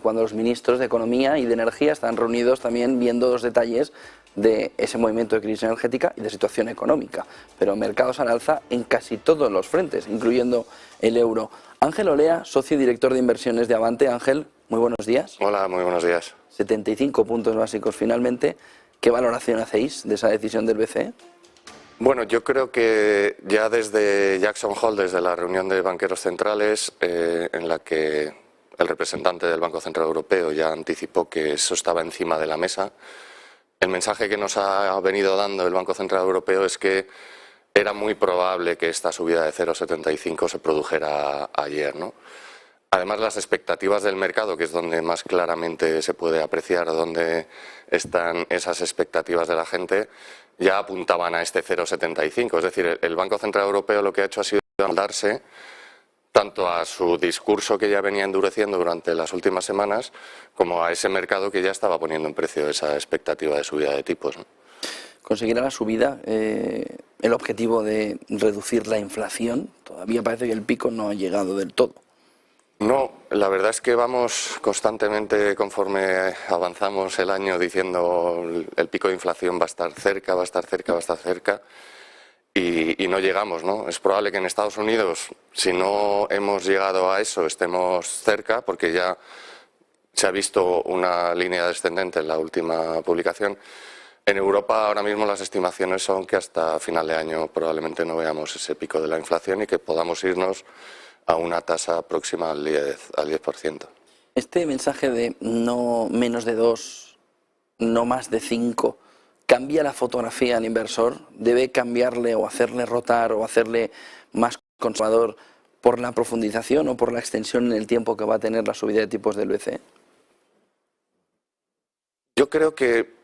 cuando los ministros de Economía y de Energía están reunidos también viendo los detalles de ese movimiento de crisis energética y de situación económica. Pero mercados al alza en casi todos los frentes, incluyendo el euro. Ángel Olea, socio y director de inversiones de Avante. Ángel, muy buenos días. Hola, muy buenos días. 75 puntos básicos finalmente. ¿Qué valoración hacéis de esa decisión del BCE? Bueno, yo creo que ya desde Jackson Hole, desde la reunión de banqueros centrales, en la que el representante del Banco Central Europeo ya anticipó que eso estaba encima de la mesa, el mensaje que nos ha venido dando el Banco Central Europeo es que era muy probable que esta subida de 0,75 se produjera ayer, ¿no? Además, las expectativas del mercado, que es donde más claramente se puede apreciar dónde están esas expectativas de la gente, ya apuntaban a este 0,75. Es decir, el Banco Central Europeo lo que ha hecho ha sido darse tanto a su discurso que ya venía endureciendo durante las últimas semanas, como a ese mercado que ya estaba poniendo en precio esa expectativa de subida de tipos, ¿no? ¿Conseguirá la subida el objetivo de reducir la inflación? Todavía parece que el pico no ha llegado del todo. No, la verdad es que vamos constantemente, conforme avanzamos el año, diciendo el pico de inflación va a estar cerca, va a estar cerca, va a estar cerca, y no llegamos, ¿no? Es probable que en Estados Unidos, si no hemos llegado a eso, estemos cerca, porque ya se ha visto una línea descendente en la última publicación. En Europa ahora mismo las estimaciones son que hasta final de año probablemente no veamos ese pico de la inflación y que podamos irnos a una tasa próxima al 10%. Este mensaje de no menos de 2, no más de 5, ¿cambia la fotografía al inversor? ¿Debe cambiarle o hacerle rotar o hacerle más conservador por la profundización o por la extensión en el tiempo que va a tener la subida de tipos del BCE? Yo creo que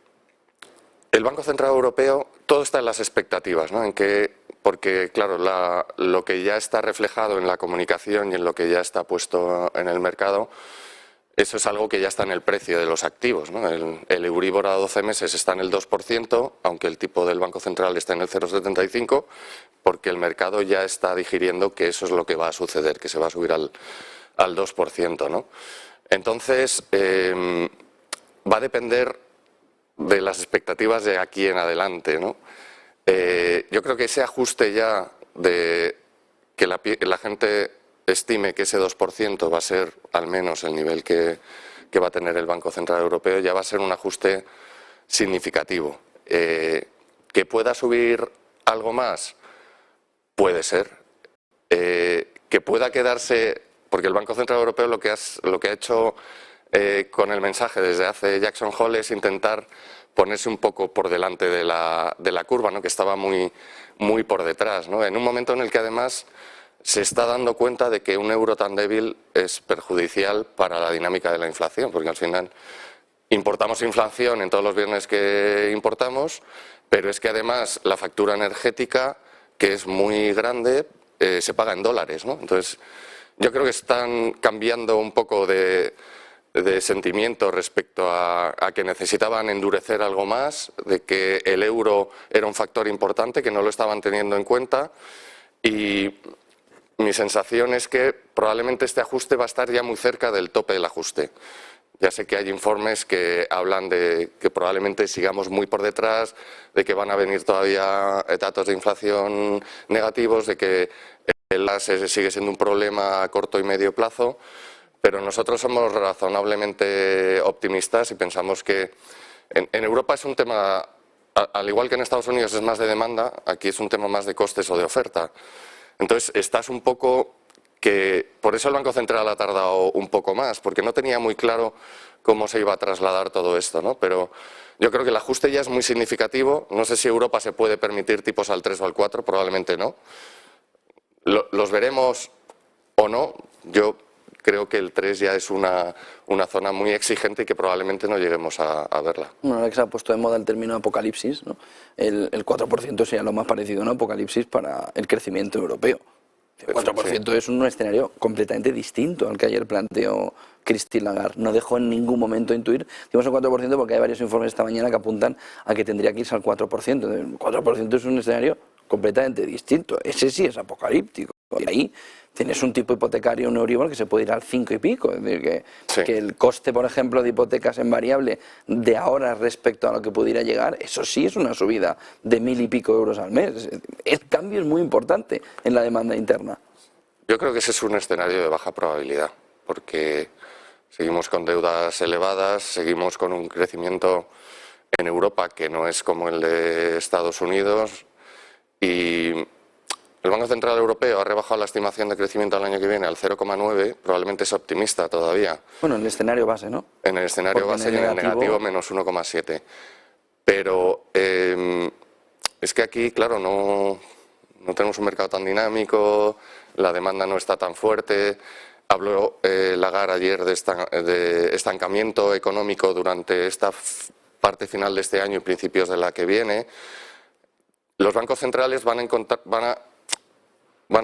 el Banco Central Europeo, todo está en las expectativas, ¿no? Porque, claro, lo que ya está reflejado en la comunicación y en lo que ya está puesto en el mercado, eso es algo que ya está en el precio de los activos, ¿no? El Euribor a 12 meses está en el 2%, aunque el tipo del Banco Central está en el 0,75%, porque el mercado ya está digiriendo que eso es lo que va a suceder, que se va a subir al 2%, ¿no? Entonces, va a depender de las expectativas de aquí en adelante, ¿no? Yo creo que ese ajuste ya de que la gente estime que ese 2% va a ser al menos el nivel que va a tener el Banco Central Europeo, ya va a ser un ajuste significativo. ¿Que pueda subir algo más? Puede ser. ¿Que pueda quedarse? Porque el Banco Central Europeo lo que ha hecho con el mensaje desde hace Jackson Hole es intentar ponerse un poco por delante de la curva, ¿no? Que estaba muy por detrás, ¿no? En un momento en el que además se está dando cuenta de que un euro tan débil es perjudicial para la dinámica de la inflación, porque al final importamos inflación en todos los bienes que importamos, pero es que además la factura energética, que es muy grande, se paga en dólares, ¿no? Entonces, yo creo que están cambiando un poco de sentimiento respecto a que necesitaban endurecer algo más, de que el euro era un factor importante, que no lo estaban teniendo en cuenta, y mi sensación es que probablemente este ajuste va a estar ya muy cerca del tope del ajuste. Ya sé que hay informes que hablan de que probablemente sigamos muy por detrás, de que van a venir todavía datos de inflación negativos, de que el gas sigue siendo un problema a corto y medio plazo, pero nosotros somos razonablemente optimistas y pensamos que en Europa es un tema, al igual que en Estados Unidos es más de demanda, aquí es un tema más de costes o de oferta. Entonces estás un poco que, por eso el Banco Central ha tardado un poco más, porque no tenía muy claro cómo se iba a trasladar todo esto, ¿no? Pero yo creo que el ajuste ya es muy significativo. No sé si Europa se puede permitir tipos al 3 o al 4, probablemente no. Los veremos o no. Yo creo que el 3 ya es una zona muy exigente y que probablemente no lleguemos a verla. Bueno, ahora que se ha puesto de moda el término apocalipsis, ¿no? El 4% sería lo más parecido a un apocalipsis para el crecimiento europeo. El 4% sí. Es un escenario completamente distinto al que ayer planteó Christine Lagarde. No dejó en ningún momento intuir, decimos el 4% porque hay varios informes esta mañana que apuntan a que tendría que irse al 4%. El 4% es un escenario completamente distinto. Ese sí es apocalíptico. Y ahí tienes un tipo hipotecario, un Euribor, que se puede ir al 5 y pico. Es decir, que el coste, por ejemplo, de hipotecas en variable de ahora respecto a lo que pudiera llegar, eso sí es una subida de 1.000 y pico euros al mes. El cambio es muy importante en la demanda interna. Yo creo que ese es un escenario de baja probabilidad, porque seguimos con deudas elevadas, seguimos con un crecimiento en Europa que no es como el de Estados Unidos, y el Banco Central Europeo ha rebajado la estimación de crecimiento al año que viene al 0,9, probablemente es optimista todavía. Bueno, en el escenario base, ¿no? En el escenario base y en el negativo menos 1,7. Pero es que aquí, claro, no tenemos un mercado tan dinámico, la demanda no está tan fuerte. Habló Lagarde ayer de estancamiento económico durante esta parte final de este año y principios de la que viene. Los bancos centrales van a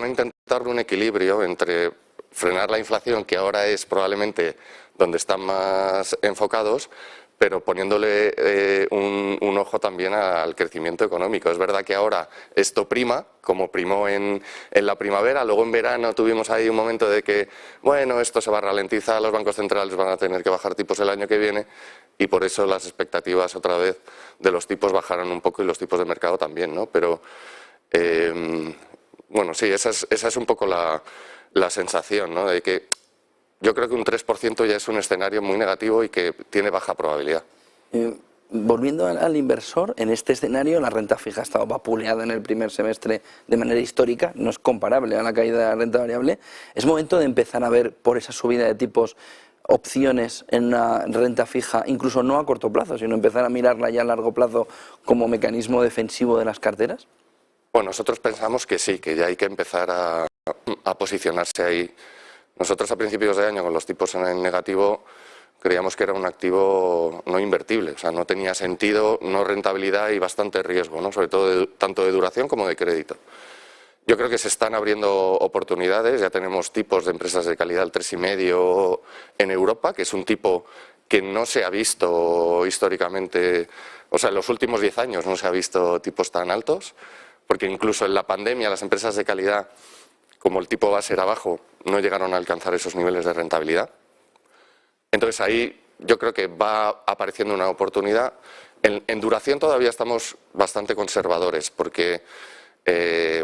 intentar un equilibrio entre frenar la inflación, que ahora es probablemente donde están más enfocados, pero poniéndole un ojo también al crecimiento económico. Es verdad que ahora esto prima, como primó en la primavera, luego en verano tuvimos ahí un momento de que, bueno, esto se va a ralentizar, los bancos centrales van a tener que bajar tipos el año que viene, y por eso las expectativas otra vez de los tipos bajaron un poco y los tipos de mercado también, ¿no? Pero, bueno, sí, esa es un poco la sensación, ¿no? De que yo creo que un 3% ya es un escenario muy negativo y que tiene baja probabilidad. Volviendo al inversor, en este escenario la renta fija ha estado vapuleada en el primer semestre de manera histórica, no es comparable a la caída de la renta variable. Es momento de empezar a ver, por esa subida de tipos, opciones en una renta fija, incluso no a corto plazo, sino empezar a mirarla ya a largo plazo como mecanismo defensivo de las carteras. Bueno, nosotros pensamos que sí, que ya hay que empezar a posicionarse ahí. Nosotros a principios de año, con los tipos en negativo, creíamos que era un activo no invertible, o sea, no tenía sentido, no rentabilidad y bastante riesgo, ¿no? Sobre todo tanto de duración como de crédito. Yo creo que se están abriendo oportunidades, ya tenemos tipos de empresas de calidad al 3,5 en Europa, que es un tipo que no se ha visto históricamente, o sea, en los últimos 10 años no se ha visto tipos tan altos, porque incluso en la pandemia las empresas de calidad, como el tipo base era bajo, no llegaron a alcanzar esos niveles de rentabilidad. Entonces ahí yo creo que va apareciendo una oportunidad. En duración todavía estamos bastante conservadores porque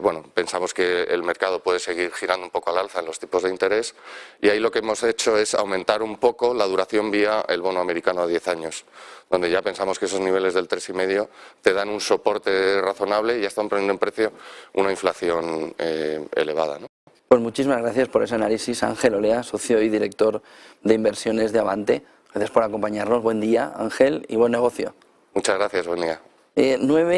bueno, pensamos que el mercado puede seguir girando un poco al alza en los tipos de interés, y ahí lo que hemos hecho es aumentar un poco la duración vía el bono americano a 10 años, donde ya pensamos que esos niveles del 3,5 te dan un soporte razonable y ya están poniendo en precio una inflación elevada, ¿no? Pues muchísimas gracias por ese análisis, Ángel Olea, socio y director de inversiones de Avante. Gracias por acompañarnos. Buen día, Ángel, y buen negocio. Muchas gracias, buen día. 9